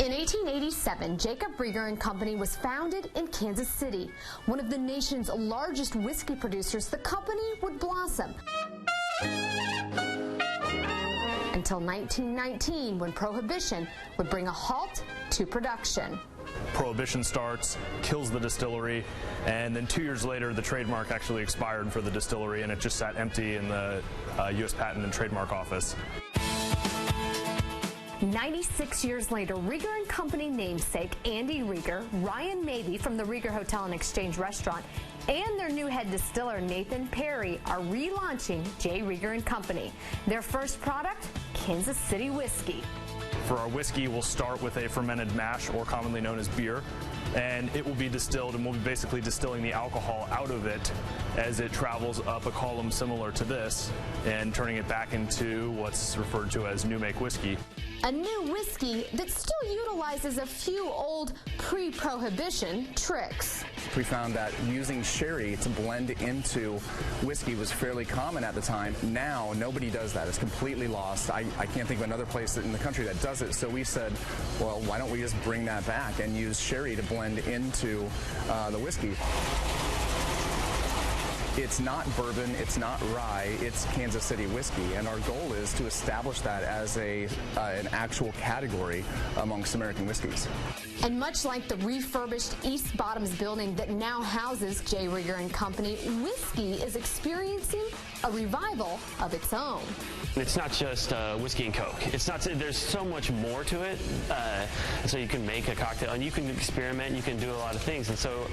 In 1887, Jacob Rieger and Company was founded in Kansas City. One of the nation's largest whiskey producers, the company would blossom until 1919, when Prohibition would bring a halt to production. Prohibition starts, kills the distillery, and then 2 years later the trademark actually expired for the distillery and it just sat empty in the U.S. Patent and Trademark Office. 96 years later, Rieger and Company namesake Andy Rieger, Ryan Mabey from the Rieger Hotel and Exchange restaurant, and their new head distiller Nathan Perry are relaunching J. Rieger and Company. Their first product, Kansas City whiskey. For our whiskey, we'll start with a fermented mash, or commonly known as beer, and it will be distilled, and we'll be basically distilling the alcohol out of it as it travels up a column similar to this and turning it back into what's referred to as new make whiskey. A new whiskey that still utilizes a few old pre-prohibition tricks. We found that using sherry to blend into whiskey was fairly common at the time. Now, nobody does that. It's completely lost. I can't think of another place in the country that does it. So we said, well, why don't we just bring that back and use sherry to blend into the whiskey. It's not bourbon, it's not rye, it's Kansas City whiskey, and our goal is to establish that as an actual category amongst American whiskeys. And much like the refurbished East Bottoms building that now houses J. Rieger and Company, whiskey is experiencing a revival of its own. It's not just whiskey and Coke. It's not. There's so much more to it. So you can make a cocktail, and you can experiment. You can do a lot of things. And so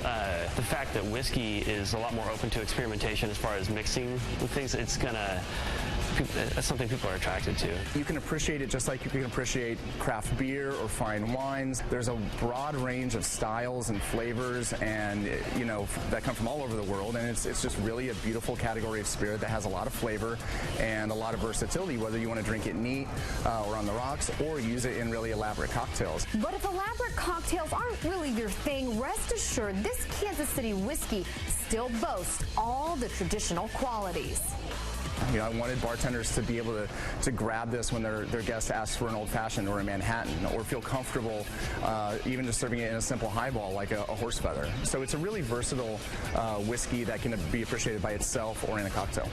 the fact that whiskey is a lot more open to experimentation as far as mixing with things, that's something people are attracted to. You can appreciate it just like you can appreciate craft beer or fine wines. There's a broad range of styles and flavors, and that come from all over the world, and it's just really a beautiful category of spirit that has a lot of flavor and a lot of versatility, whether you want to drink it neat or on the rocks, or use it in really elaborate cocktails. But if elaborate cocktails aren't really your thing, rest assured this Kansas City whiskey still boasts all the traditional qualities. I wanted bartenders to be able to grab this when their guests ask for an old-fashioned or a Manhattan, or feel comfortable even just serving it in a simple highball like a horse feather. So it's a really versatile whiskey that can be appreciated by itself or in a cocktail.